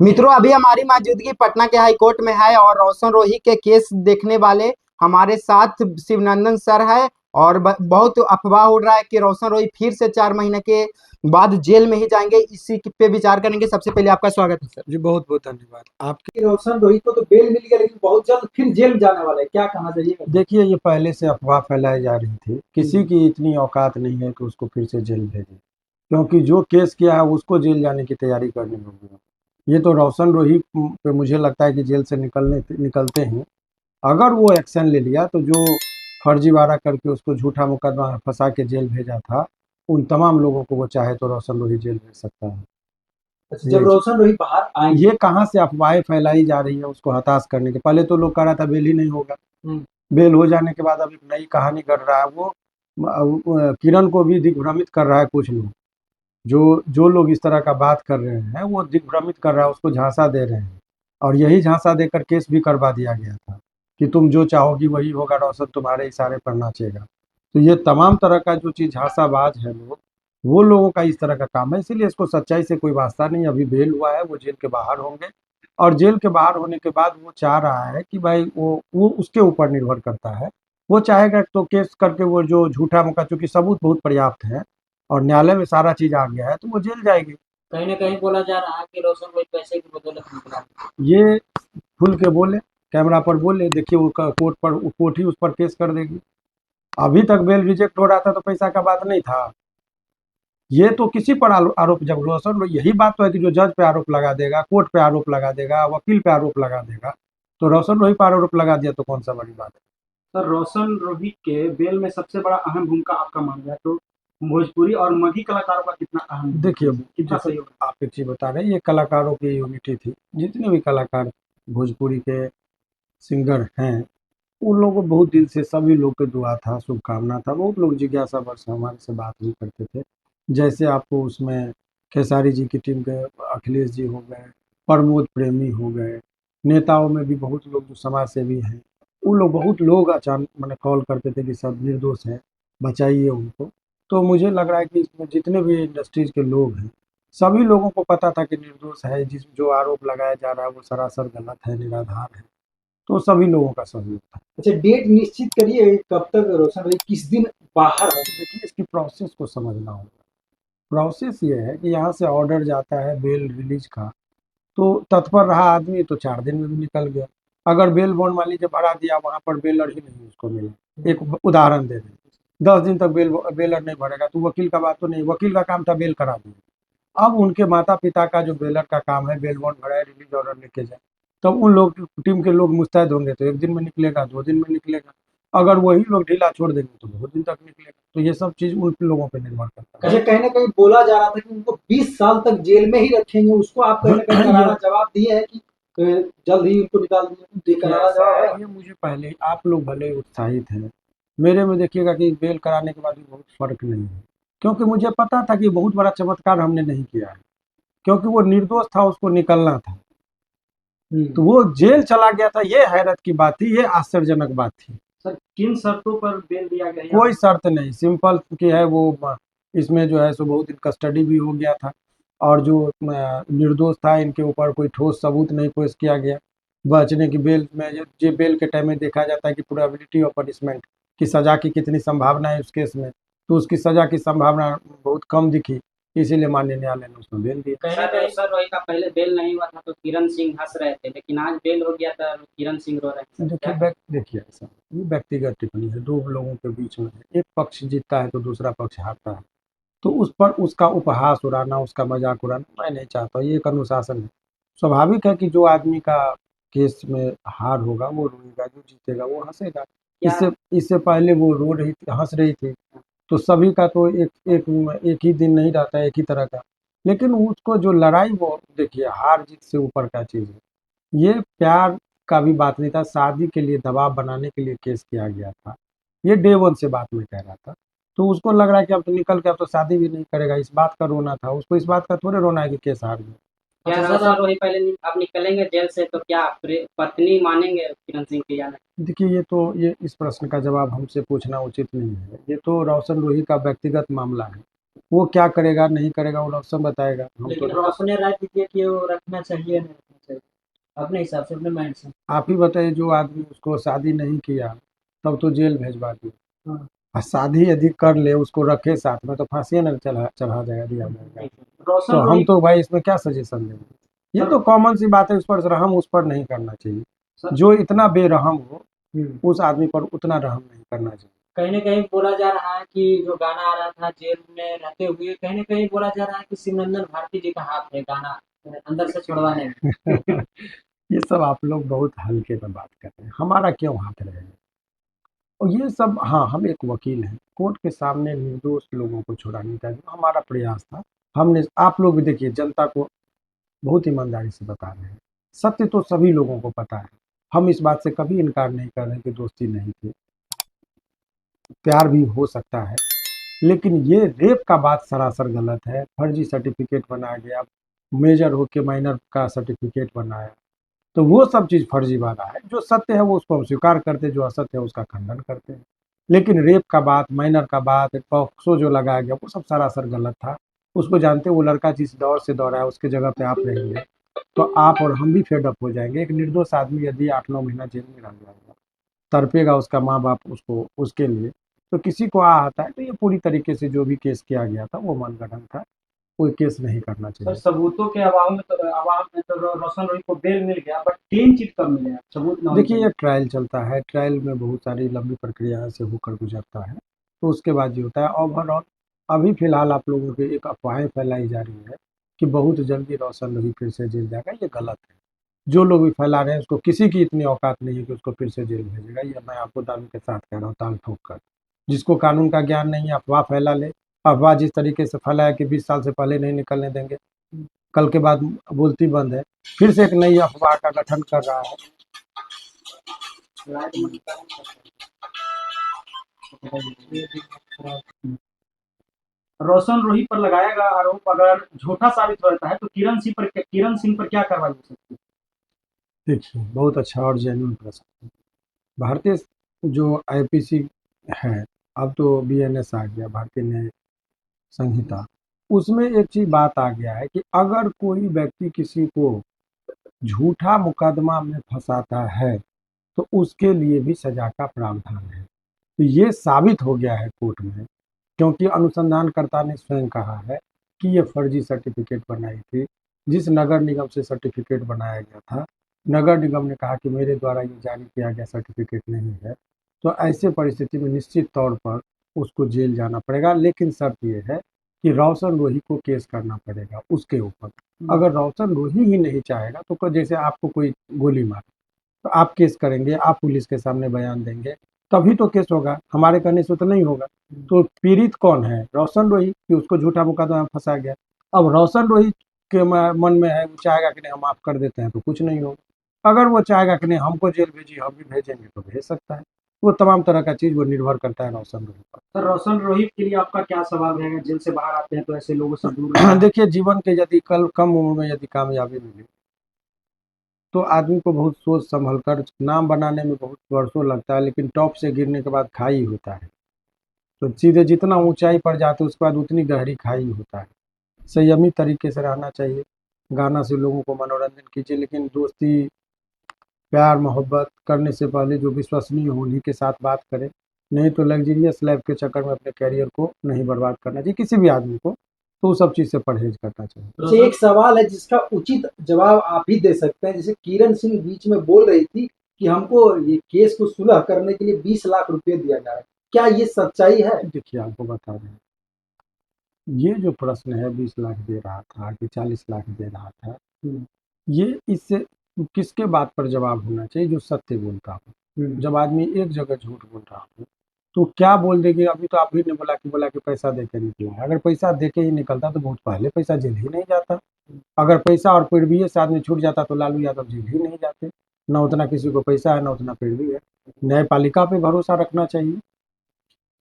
मित्रों, अभी हमारी मौजूदगी पटना के हाई कोर्ट में है और रोशन रोही के केस देखने वाले हमारे साथ शिवनंदन सर है। और बहुत अफवाह उड़ रहा है कि रोशन रोही फिर से 4 महीने के बाद जेल में ही जाएंगे। इसी पे विचार करेंगे। सबसे पहले आपका स्वागत है सर। जी बहुत बहुत धन्यवाद आपके। रोशन रोही को तो बेल मिल गया, लेकिन बहुत जल्द फिर जेल जाने वाला है, क्या कहना चाहिए? देखिए, ये पहले से अफवाह फैलाई जा रही थी। किसी की इतनी औकात नहीं है कि उसको फिर से जेल भेजे, क्योंकि जो केस किया है उसको जेल जाने की तैयारी करनी होगी। ये तो रोशन रोही पे मुझे लगता है कि जेल से निकलते हैं अगर वो एक्शन ले लिया तो जो फर्जीवाड़ा करके उसको झूठा मुकदमा फंसा के जेल भेजा था, उन तमाम लोगों को वो चाहे तो रोशन रोही जेल भेज सकता है। अच्छा, जब रोशन रोही बाहर आएंगे, ये कहाँ से अफवाहें फैलाई जा रही है उसको हताश करने के। पहले तो लोग कह रहा था बेल ही नहीं होगा। बेल हो जाने के बाद अब एक नई कहानी गढ़ रहा है वो। किरण को भी दिग्भ्रमित कर रहा है कुछ लोग। जो जो लोग इस तरह का बात कर रहे हैं वो दिग्भ्रमित कर रहा है, उसको झांसा दे रहे हैं। और यही झांसा देकर केस भी करवा दिया गया था कि तुम जो चाहोगी वही होगा, रोशन तुम्हारे इशारे पर नाचेगा। तो ये तमाम तरह का जो चीज़ झांसाबाज है लोग, वो लोगों का इस तरह का काम है। इसीलिए इसको सच्चाई से कोई वास्ता नहीं। अभी बेल हुआ है, वो जेल के बाहर होंगे। और जेल के बाहर होने के बाद वो चाह रहा है कि भाई वो उसके ऊपर निर्भर करता है। वो चाहेगा तो केस करके वो जो झूठा मुका, चूंकि सबूत बहुत पर्याप्त है और न्यायालय में सारा चीज आ गया है, तो वो जेल जाएगी। कहीं ना कहीं बोला जा रहा है कि रोशन रोही पैसे की बदौलत निकला। ये खुल के बोले, कैमरा पर बोले। देखिए वो कोर्ट पर, कोर्ट ही उस पर केस कर देगी। अभी तक बेल रिजेक्ट हो रहा था तो पैसा का बात नहीं था। ये तो किसी पर आरोप, जब रोशन, यही बात तो है कि जो जज पे आरोप लगा देगा, कोर्ट पे आरोप लगा देगा, वकील पे आरोप लगा देगा, तो रोशन रोही पर आरोप लगा दिया तो कौन सा बड़ी बात है। सर, रोशन रोही के बेल में सबसे बड़ा अहम भूमिका आपका मान गया तो भोजपुरी और मगही कलाकारों का कितना अहम देखिए, कितना जैसे सहयोग? आप एक चीज बता रहे हैं, ये कलाकारों की यूनिटी थी। जितने भी कलाकार भोजपुरी के सिंगर हैं, उन लोगों को बहुत दिल से सभी लोग के दुआ था, शुभकामना था। बहुत लोग जिज्ञासा वर्ष हमारे से बात भी करते थे। जैसे आपको उसमें खेसारी जी की टीम के अखिलेश जी हो गए, प्रमोद प्रेमी हो गए, नेताओं में भी बहुत लोग जो समाज सेवी हैं, उन लोग, बहुत लोग अचानक मैंने कॉल करते थे कि सब निर्दोष हैं, बचाइए उनको। तो मुझे लग रहा है कि इसमें जितने भी इंडस्ट्रीज के लोग हैं, सभी लोगों को पता था कि निर्दोष है। जिस जो आरोप लगाया जा रहा है वो सरासर गलत है, निराधार है। तो सभी लोगों का सहयोग था। अच्छा, डेट निश्चित करिए कब तक रोशन भाई किस दिन बाहर होंगे? देखिए, इसकी प्रोसेस को समझना होगा। प्रोसेस ये है कि यहाँ से ऑर्डर जाता है बेल रिलीज का, तो तत्पर रहा आदमी तो 4 दिन में भी निकल गया। अगर बेल बॉन्ड मान लीजिए भरा दिया, वहाँ पर बेलर ही नहीं उसको मिला, एक उदाहरण दे दें, 10 दिन तक बेलर नहीं भरेगा तो वकील का बात तो नहीं। वकील का काम था बेल करा दिया। अब उनके माता पिता का जो बेलर का काम है, बेल बॉन्ड भराए, रिलीज ऑर्डर लेके जाए, तब उन लोग टीम के लोग मुस्तैद होंगे तो 1 दिन में निकलेगा, 2 दिन में निकलेगा। अगर वही लोग ढीला छोड़ देंगे तो बहुत दिन तक निकलेगा। तो ये सब चीज उन लोगों पर निर्भर करता है। अच्छा, कहीं ना कहीं बोला जा रहा था कि उनको 20 साल तक जेल में ही रखेंगे, उसको आप कहीं ना कहीं करारा जवाब दिए है कि जल्द ही उनको निकाल दिए, ये करारा जवाब है। ये मुझे पहले, आप लोग भले उत्साहित हैं, मेरे में देखिएगा कि बेल कराने के बाद भी बहुत फर्क नहीं है। क्योंकि मुझे पता था कि बहुत बड़ा चमत्कार हमने नहीं किया है, क्योंकि वो निर्दोष था, उसको निकलना था। तो वो जेल चला गया था, ये हैरत की बात थी, ये आश्चर्यजनक बात थी। सर, किन शर्तों पर बेल दिया गया? कोई शर्त नहीं, सिंपल की है वो। इसमें जो है सो बहुत दिन कस्टडी भी हो गया था। और जो निर्दोष था, इनके ऊपर कोई ठोस सबूत नहीं पेश किया गया। बचने की बेल में, ये बेल के टाइम में देखा जाता है कि प्रोबेबिलिटी ऑफ पनिशमेंट की सजा की कितनी संभावना है उस केस में, तो उसकी सजा की संभावना बहुत कम दिखी। इसीलिए माननीय न्यायालय ने उसमें बेल दिया। कहीं ना कहीं सर, वही का पहले बेल नहीं हुआ था तो किरण सिंह हंस रहे थे, लेकिन आज बेल हो गया था, किरण सिंह रो रहे हैं। देखिए देखिए, ऐसा ये व्यक्तिगत टिप्पणी है, दो लोगों के बीच में है। एक पक्ष जीतता है तो दूसरा पक्ष हारता है, तो उस पर उसका उपहास उड़ाना, उसका मजाक उड़ाना मैं नहीं चाहता। ये एक अनुशासन है। स्वाभाविक है कि जो आदमी का केस में हार होगा वो रोएगा, जो जीतेगा वो हंसेगा। इससे इससे पहले वो रो रही थी, हंस रही थी। तो सभी का तो एक ही दिन नहीं रहता है, एक ही तरह का। लेकिन उसको जो लड़ाई, वो देखिए हार जीत से ऊपर का चीज़ है। ये प्यार का भी बात नहीं था, शादी के लिए दबाव बनाने के लिए केस किया गया था। ये डे वन से बात में कह रहा था। तो उसको लग रहा है कि अब तो निकल के अब तो शादी भी नहीं करेगा, इस बात का रोना था उसको। इस बात का थोड़े रोना है कि केस हार गया। क्या सर, वही पहले आप निकलेंगे जेल से तो क्या पत्नी मानेंगे किरण सिंह की या नहीं? देखिए, ये इस प्रश्न का जवाब हमसे पूछना उचित नहीं है। ये तो रोशन रोही का व्यक्तिगत मामला है। वो क्या करेगा नहीं करेगा वो रोशन बताएगा। हम लेकिन तो रोशन ने राय दीजिए कि वो रखना चाहिए नहीं रखना चाहिए, अपने हिसाब से, अपने माइंड से। आप ही बताइए, जो आदमी उसको शादी नहीं किया तब तो जेल भेजवा दिया, हाँ, और शादी यदि कर ले उसको रखे साथ में तो फांसी न चढ़ा चढ़ा जाएगा, दिया जाएगा। तो रोशन हम रोहित तो भाई इसमें क्या सजेशन देंगे, ये तो कॉमन सी बात है, उस पर रहम उस पर नहीं करना चाहिए। जो इतना बेरहम हो उस आदमी पर उतना रहम नहीं करना चाहिए। कहीं ना कहीं बोला जा रहा है कि जो गाना आ रहा था जेल में रहते हुए, कहीं ना कहीं बोला जा रहा है कि शिवनंदन भारती जी का हाथ है गाना अंदर से छुड़वाने में। ये सब आप लोग बहुत हल्के में बात कर रहे हैं, हमारा क्यों हाथ रहेगा। और ये सब, हाँ हम एक वकील हैं, कोर्ट के सामने निर्दोष लोगों को छुड़ाने का जो हमारा प्रयास था, हमने, आप लोग भी देखिए जनता को बहुत ईमानदारी से बता रहे हैं, सत्य तो सभी लोगों को पता है। हम इस बात से कभी इनकार नहीं कर रहे कि दोस्ती नहीं थी, प्यार भी हो सकता है, लेकिन ये रेप का बात सरासर गलत है। फर्जी सर्टिफिकेट बनाया गया, मेजर होके माइनर का सर्टिफिकेट बनाया, तो वो सब चीज़ फर्जीवाड़ा है। जो सत्य है वो उसको हम स्वीकार करते हैं, जो असत्य है उसका खंडन करते हैं। लेकिन रेप का बात, माइनर का बात, पॉक्सो जो लगाया गया वो सब सरासर गलत था। उसको जानते, वो लड़का जिस दौर से दौड़ा है उसके जगह पे आप रहेंगे तो आप और हम भी फेड अप हो जाएंगे। एक निर्दोष आदमी यदि 8-9 महीना जेल में रह जाएगा, तड़पेगा उसका माँ बाप उसको उसके लिए, तो किसी को आ आता है। तो ये पूरी तरीके से जो भी केस किया गया था वो मनगढ़ंत था, कोई केस नहीं करना सर चाहिए। सबूतों के अभाव में तो रोशन रोहित को बेल मिल गया, बट क्लीन चिट कब मिलेगा, सबूत ना होने देखिए के ये बाद। ट्रायल चलता है, ट्रायल में बहुत सारी लंबी प्रक्रिया से होकर गुजरता है, तो उसके बाद ये होता है। ओवरऑल अभी फिलहाल आप लोगों की एक अफवाहें फैलाई जा रही है कि बहुत जल्दी रोशन रवि फिर से जेल जाएगा, ये गलत है। जो लोग भी फैला रहे हैं उसको, किसी की इतनी औकात नहीं है कि उसको फिर से जेल भेजेगा, ये मैं आपको दावे के साथ कह रहा हूँ, ताल ठोक कर। जिसको कानून का ज्ञान नहीं है अफवाह फैला ले। अफवाह जिस तरीके से फैलाया कि 20 साल से पहले नहीं निकलने देंगे, कल के बाद बोलती बंद है, फिर से एक नई अफवाह का गठन कर रहा है। रोशन रोहित पर लगाया गया आरोप अगर झूठा साबित होता है तो किरण सिंह पर क्या कार्रवाई हो सकती है? देखिए बहुत अच्छा और जेन्युइन प्रश्न। भारतीय जो आईपीसी है, अब तो बीएनएस आ गया, भारतीय न्याय संहिता, उसमें एक चीज बात आ गया है कि अगर कोई व्यक्ति किसी को झूठा मुकदमा में फंसाता है तो उसके लिए भी सजा का प्रावधान है। तो ये साबित हो गया है कोर्ट में, क्योंकि अनुसंधानकर्ता ने स्वयं कहा है कि ये फर्जी सर्टिफिकेट बनाई थी। जिस नगर निगम से सर्टिफिकेट बनाया गया था, नगर निगम ने कहा कि मेरे द्वारा ये जारी किया गया सर्टिफिकेट नहीं है। तो ऐसे परिस्थिति में निश्चित तौर पर उसको जेल जाना पड़ेगा, लेकिन शर्त ये है कि रोशन रोही को केस करना पड़ेगा उसके ऊपर। अगर रोशन रोही ही नहीं चाहेगा तो जैसे आपको कोई गोली मारे तो आप केस करेंगे, आप पुलिस के सामने बयान देंगे, तभी तो केस होगा, हमारे कहने से तो नहीं होगा। तो पीड़ित कौन है? रोशन रोही, कि उसको झूठा मुकदमा में फंसा गया। अब रोशन रोही के मन में है, वो चाहेगा कि नहीं हम माफ कर देते हैं तो कुछ नहीं होगा। अगर वो चाहेगा कि नहीं हमको जेल भेजिए, हम भी भेजेंगे, तो भेज सकता है। वो तमाम तरह का चीज वो निर्भर करता है रोशन रोही सर रोशन रोहित के लिए आपका क्या सवाल रहेगा, जेल से बाहर आते हैं तो ऐसे लोगों से दूर पर। रहना? देखिए जीवन के यदि कल कम उम्र में यदि कामयाबी मिले तो आदमी को बहुत सोच संभल कर, नाम बनाने में बहुत वर्षों लगता है, लेकिन टॉप से गिरने के बाद खाई होता है। तो सीधे जितना ऊंचाई पर जाते उसके बाद उतनी गहरी खाई होता है। संयमी तरीके से रहना चाहिए, गाना से लोगों को मनोरंजन कीजिए, लेकिन दोस्ती प्यार मोहब्बत करने से पहले जो विश्वसनीय हो उन्हीं के साथ बात करें। नहीं तो लग्जरियस लाइफ के चक्कर में अपने करियर को नहीं बर्बाद करना चाहिए किसी भी आदमी को, तो उस सब चीज़ से परहेज करना चाहिए। अच्छा, एक सवाल है जिसका उचित जवाब आप ही दे सकते हैं। जैसे किरण सिंह बीच में बोल रही थी कि हमको ये केस को सुलह करने के लिए 20 लाख रुपए दिया जा रहा है, क्या ये सच्चाई है? देखिए आपको बता रहे हैं, ये जो प्रश्न है 20 लाख दे रहा था कि 40 लाख दे रहा था, ये इससे किसके बात पर जवाब होना चाहिए? जो सत्य बोलता हो। जब आदमी एक जगह झूठ बोल रहा हो तो क्या बोल देगी? अभी तो आप ही ने बोला कि पैसा दे के निकला है। अगर पैसा दे के ही निकलता तो बहुत पहले पैसा जेल ही नहीं जाता। अगर पैसा और पैरवी से आदमी छूट जाता तो लालू यादव जेल ही नहीं जाते। न उतना किसी को पैसा है, न उतना पैरवी है। न्यायपालिका पे भरोसा रखना चाहिए।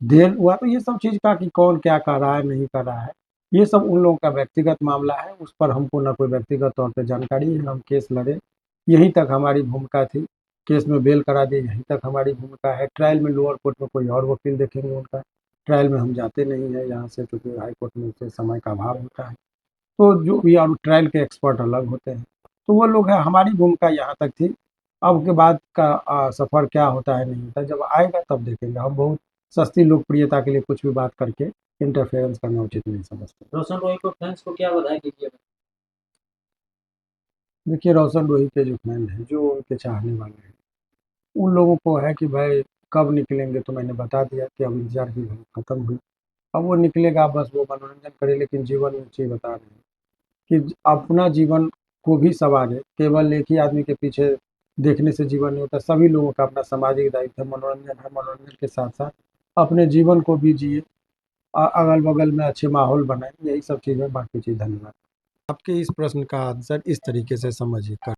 देर हुआ तो ये सब चीज़ का कि कौन क्या कर रहा है नहीं कर रहा है, ये सब उन लोगों का व्यक्तिगत मामला है, उस पर हमको ना कोई व्यक्तिगत तौर पे जानकारी है। हम केस लड़े, यहीं तक हमारी भूमिका थी। केस में बेल करा दी, यहीं तक हमारी भूमिका है। ट्रायल में लोअर कोर्ट में कोई और वकील देखेंगे उनका, ट्रायल में हम जाते नहीं हैं यहाँ से, क्योंकि हाई कोर्ट में उससे समय का अभाव होता है। तो जो भी और ट्रायल के एक्सपर्ट अलग होते हैं, तो वो लोग हैं। हमारी भूमिका यहाँ तक थी। अब के बाद का सफ़र क्या होता है नहीं होता, जब आएगा तब देखेंगे। हम बहुत सस्ती लोकप्रियता के लिए कुछ भी बात करके इंटरफेरेंस करना उचित नहीं समझते। रोशन रोही को फैंस को क्या बधाई दीजिएगा? देखिए, रोशन रोही के जो फैन हैं, जो उनके चाहने वाले हैं, उन लोगों को है कि भाई कब निकलेंगे, तो मैंने बता दिया कि अब इंतज़ार की घड़ी खत्म हुई। अब वो निकलेगा, बस वो मनोरंजन करे, लेकिन जीवन में चीज़ बता रहे हैं कि अपना जीवन को भी संवारे। केवल एक ही आदमी के पीछे देखने से जीवन नहीं होता। सभी लोगों का अपना सामाजिक दायित्व है, मनोरंजन है। मनोरंजन के साथ साथ अपने जीवन को भी जिए, अगल बगल में अच्छे माहौल बनाए, यही सब चीज़ें। बाकी चीज़ धन्यवाद। आपके इस प्रश्न का आंसर इस तरीके से समझिए।